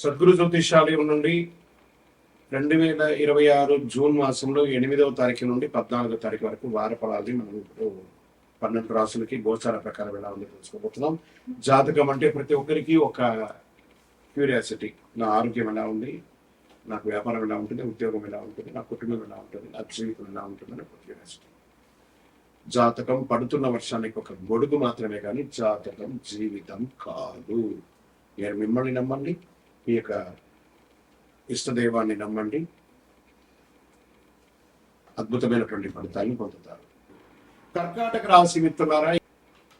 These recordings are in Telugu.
సద్గురు జ్యోతిషాలయం నుండి 2026 జూన్ మాసంలో 8వ తారీఖు నుండి 14వ తారీఖు వరకు వార ఫలాల్ని మనం ఇప్పుడు 12 రాసులకి గోచార ప్రకారం ఎలా ఉంది తెలుసుకోబోతున్నాం. జాతకం అంటే ప్రతి ఒక్కరికి ఒక క్యూరియాసిటీ. నా ఆరోగ్యం ఎలా ఉంది, నాకు వ్యాపారం ఎలా ఉంటుంది, ఉద్యోగం ఎలా ఉంటుంది, నా కుటుంబం ఎలా ఉంటుంది, నా జీవితం ఎలా ఉంటుంది అని ఒక క్యూరియాసిటీ. జాతకం పడుతున్న వర్షానికి ఒక గొడుగు మాత్రమే కానీ జాతకం జీవితం కాదు. మీరు మిమ్మల్ని నమ్మండి, మీ యొక్క ఇష్టదైవాన్ని నమ్మండి, అద్భుతమైనటువంటి ఫలితాలను పొందుతారు. కర్కాటక రాశి మిత్రులారా,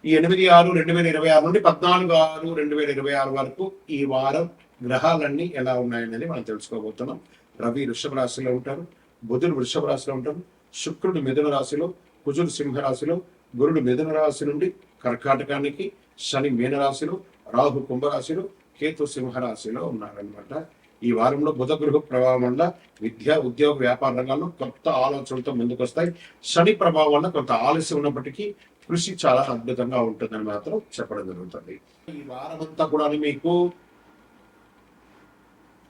ఈ 8/6/2026 నుండి 14/6/2026 వరకు ఈ వారం గ్రహాలన్నీ ఎలా ఉన్నాయనేది మనం తెలుసుకోబోతున్నాం. రవి వృషభ రాశిలో ఉంటారు, బుధుడు వృషభ రాశిలో ఉంటారు, శుక్రుడు మిథున రాశిలో, కుజుడు సింహ రాశిలో, గురుడు మిథున రాశి నుండి కర్కాటకానికి, శని మీనరాశిలో, రాహు కుంభరాశిలో, కేతు సింహరాశిలో ఉన్నారనమాట. ఈ వారంలో బుధ గృహ ప్రభావం వల్ల విద్య, ఉద్యోగ, వ్యాపార రంగాల్లో కొత్త ఆలోచనలతో ముందుకు వస్తాయి. శని ప్రభావం వల్ల కొంత ఆలస్యం ఉన్నప్పటికీ కృషి చాలా అద్భుతంగా ఉంటుందని మాత్రం చెప్పడం జరుగుతుంది. ఈ వారం అంతా కూడా మీకు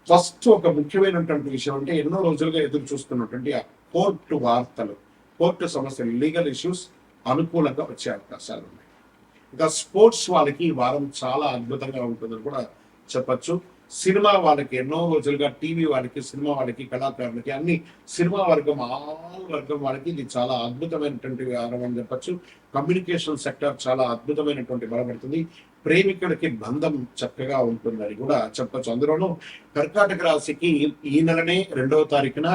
ఫస్ట్ ఒక ముఖ్యమైనటువంటి విషయం అంటే ఎన్నో రోజులుగా ఎదురు చూస్తున్నటువంటి ఆ కోర్టు వార్తలు, కోర్టు సమస్యలు, లీగల్ ఇష్యూస్ అనుకూలంగా వచ్చే అవకాశాలు ఉన్నాయి. ఇంకా స్పోర్ట్స్ వాళ్ళకి ఈ వారం చాలా అద్భుతంగా ఉంటుందని కూడా చెప్పచ్చు. సినిమా వాళ్ళకి ఎన్నో రోజులుగా, టీవీ వాళ్ళకి, సినిమా వాళ్ళకి, కళాకారులకి, అన్ని సినిమా వర్గం, ఆల్ వర్గం వాళ్ళకి ఇది చాలా అద్భుతమైనటువంటి వారం అని చెప్పచ్చు. కమ్యూనికేషన్ సెక్టర్ చాలా అద్భుతమైనటువంటి బలపడుతుంది. ప్రేమికుడికి బంధం చక్కగా ఉంటుందని కూడా చెప్పచ్చు. అందులోనూ కర్కాటక రాశికి ఈ నెలనే 2వ తారీఖున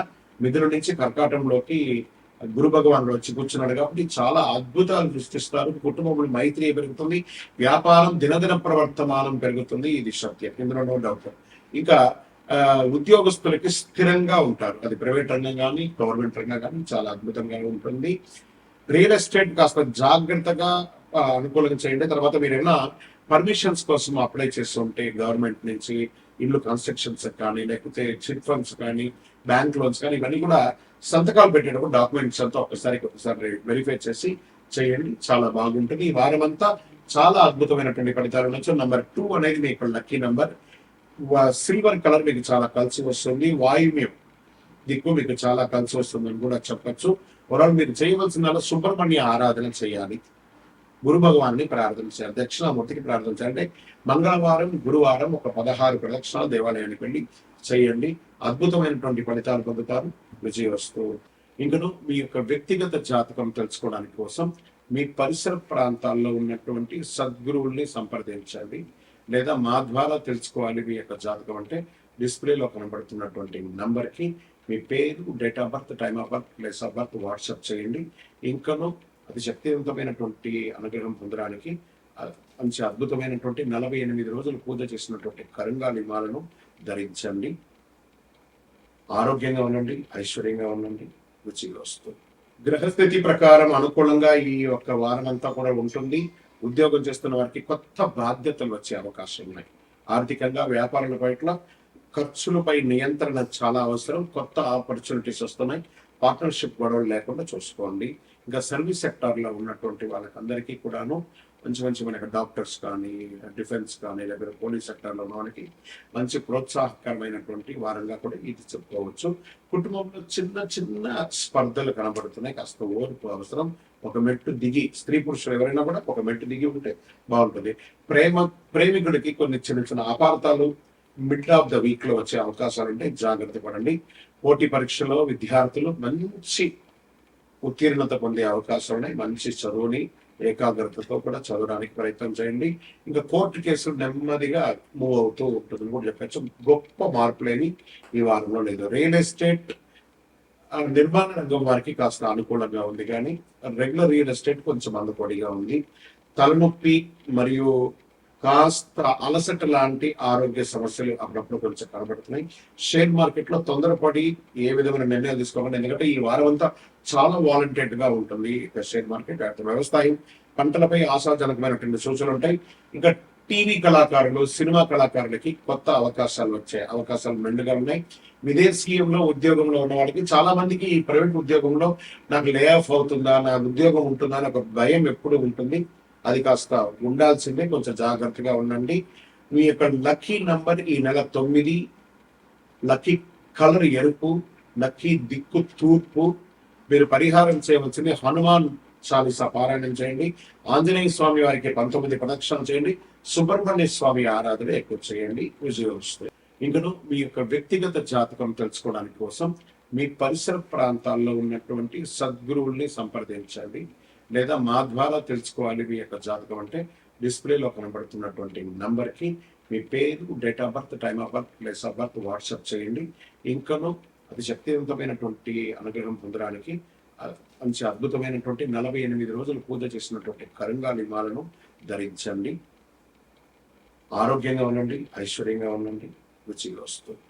మిథున నుంచి కర్కాటంలోకి గురు భగవానుడు వచ్చి కూర్చున్నాడు కాబట్టి చాలా అద్భుతాలు సృష్టిస్తారు. కుటుంబంలో మైత్రి పెరుగుతుంది, వ్యాపారం దినదిన ప్రవర్తమానం పెరుగుతుంది. ఇది సత్యం, ఇందులో నో డౌట్. ఇంకా ఉద్యోగస్తులకి స్థిరంగా ఉంటారు, అది ప్రైవేట్ రంగం కానీ గవర్నమెంట్ రంగం కానీ చాలా అద్భుతంగా ఉంటుంది. రియల్ ఎస్టేట్ కాస్త జాగ్రత్తగా అనుకూలంగా చేయండి. తర్వాత మీరు ఏమైనా పర్మిషన్స్ కోసం అప్లై చేస్తుంటే గవర్నమెంట్ నుంచి ఇల్లు కన్స్ట్రక్షన్స్ కానీ, లేకపోతే చిట్ ఫండ్స్ కానీ, బ్యాంక్ లోన్స్ కానీ, ఇవన్నీ కూడా సంతకాలు పెట్టేటప్పుడు డాక్యుమెంట్స్ అంతా ఒకసారి వెరిఫై చేసి చేయండి, చాలా బాగుంటుంది. ఈ వారం అంతా చాలా అద్భుతమైనటువంటి ఫలితాలు ఉండొచ్చు. నెంబర్ 2 అనేది మీకు లక్కీ నెంబర్. సిల్వర్ కలర్ మీకు చాలా కలిసి వస్తుంది. వాయువ్యం దిక్కు మీకు చాలా కలిసి వస్తుందని కూడా చెప్పచ్చు. ఓవరాల్ మీరు చేయవలసిన సుబ్రహ్మణ్య ఆరాధన చేయాలి, గురు భగవాన్ని ప్రార్థన చేయాలి, దక్షిణామూర్తికి ప్రార్థన చేయాలి. అంటే మంగళవారం, గురువారం ఒక 16 ప్రదక్షిణాలు దేవాలయానికి వెళ్ళి చేయండి, అద్భుతమైనటువంటి ఫలితాలు పొందుతారు. విజయవస్తు. ఇంకను మీ యొక్క వ్యక్తిగత జాతకం తెలుసుకోవడానికి కోసం మీ పరిసర ప్రాంతాల్లో ఉన్నటువంటి సద్గురువుల్ని సంప్రదించండి, లేదా మా ద్వారా తెలుసుకోవాలి మీ యొక్క జాతకం అంటే డిస్ప్లేలో కనబడుతున్నటువంటి నంబర్కి మీ పేరు, date of birth, time of birth, place of birth WhatsApp చేయండి. ఇంకను అతి శక్తివంతమైనటువంటి అనుగ్రహం పొందడానికి మంచి అద్భుతమైనటువంటి 48 రోజులు పూజ చేసినటువంటి కరంగా నిమాలను ధరించండి. ఆరోగ్యంగా ఉండండి, ఐశ్వర్యంగా ఉండండి, రుచిగా వస్తుంది. గ్రహస్థితి ప్రకారం అనుకూలంగా ఈ యొక్క వారం అంతా కూడా ఉంటుంది. ఉద్యోగం చేస్తున్న వారికి కొత్త బాధ్యతలు వచ్చే అవకాశం ఉన్నాయి. ఆర్థికంగా, వ్యాపారాల పట్ల ఖర్చులపై నియంత్రణ చాలా అవసరం. కొత్త ఆపర్చునిటీస్ వస్తున్నాయి. పార్ట్నర్షిప్ గొడవలు లేకుండా చూసుకోండి. ఇంకా సర్వీస్ సెక్టార్లో ఉన్నటువంటి వాళ్ళకందరికీ కూడాను మంచి మంచి మనకి డాక్టర్స్ కానీ, డిఫెన్స్ కానీ, లేకపోతే పోలీస్ సెక్టార్లో ఉన్న వాళ్ళకి మంచి ప్రోత్సాహకరమైనటువంటి వారంగా కూడా ఇది చెప్పుకోవచ్చు. కుటుంబంలో చిన్న చిన్న స్పర్ధలు కనబడుతున్నాయి, కాస్త ఓర్పు అవసరం. ఒక మెట్టు దిగి, స్త్రీ పురుషులు ఎవరైనా కూడా ఒక మెట్టు దిగి ఉంటే బాగుంటుంది. ప్రేమికుడికి కొన్ని చిన్న చిన్న అపార్థాలు మిడ్ ఆఫ్ ద వీక్ లో వచ్చే అవకాశాలు ఉంటాయి, జాగ్రత్త పడండి. పోటీ పరీక్షలో విద్యార్థులు మంచి ఉత్తీర్ణత పొందే అవకాశాలు ఉన్నాయి. మంచి చదువుని ఏకాగ్రతతో కూడా చదవడానికి ప్రయత్నం చేయండి. ఇంకా కోర్టు కేసులు నెమ్మదిగా మూవ్ అవుతూ ఉంటుందని కూడా చెప్పచ్చు. గొప్ప మార్పులేని ఈ వారంలో లేదు. రియల్ ఎస్టేట్, నిర్మాణ రంగం వారికి కాస్త అనుకూలంగా ఉంది, కానీ రెగ్యులర్ రియల్ ఎస్టేట్ కొంచెం అందుకోడిగా ఉంది. తలనొప్పి మరియు కాస్త అలసట లాంటి ఆరోగ్య సమస్యలు అప్పుడప్పుడు కొంచెం కనబడుతున్నాయి. షేర్ మార్కెట్ లో తొందరపడి ఏ విధమైన నిర్ణయాలు తీసుకోవాలి, ఎందుకంటే ఈ వారం అంతా చాలా వాలంటెడ్ గా ఉంటుంది షేర్ మార్కెట్. వ్యవసాయం, పంటలపై ఆశాజనకమైనటువంటి సూచనలు ఉంటాయి. ఇంకా టీవీ కళాకారులు, సినిమా కళాకారులకి కొత్త అవకాశాలు వచ్చే అవకాశాలు మెండుగా ఉన్నాయి. విదేశీయంలో ఉద్యోగంలో ఉన్న వాళ్ళకి, చాలా మందికి ఈ ప్రైవేట్ ఉద్యోగంలో నాకు లే ఆఫ్ అవుతుందా, నా ఉద్యోగం ఉంటుందా అని ఒక భయం ఎప్పుడు ఉంటుంది. అది కాస్త ఉండాల్సిందే, కొంచెం జాగ్రత్తగా ఉండండి. మీ యొక్క లక్కీ నంబర్ ఈ నెల 9, లక్కీ కలర్ ఎరుపు, లక్కీ దిక్కు తూర్పు. మీరు పరిహారం చేయవలసింది హనుమాన్ చాలీసా పారాయణం చేయండి, ఆంజనేయ స్వామి వారికి 19 ప్రదక్షిణలు చేయండి, సుబ్రహ్మణ్య స్వామి ఆరాధన ఎక్కువ చేయండి, విజయం వస్తుంది. ఇంకను మీ యొక్క వ్యక్తిగత జాతకం తెలుసుకోవడానికి కోసం మీ పరిసర ప్రాంతాల్లో ఉన్నటువంటి సద్గురువుల్ని సంప్రదించండి, లేదా మా ద్వారా తెలుసుకోవాలి మీ యొక్క జాతకం అంటే డిస్ప్లేలో కనబడుతున్నటువంటి నంబర్కి మీ పేరు, date of birth, time of birth, place of birth WhatsApp చేయండి. ఇంకను అది శక్తివంతమైనటువంటి అనుగ్రహం పొందడానికి మంచి అద్భుతమైనటువంటి 48 రోజులు పూజ చేసినటువంటి కరంగాలి మాలను ధరించండి. ఆరోగ్యంగా ఉండండి, ఐశ్వర్యంగా ఉండండి, రుచిగా వస్తుంది.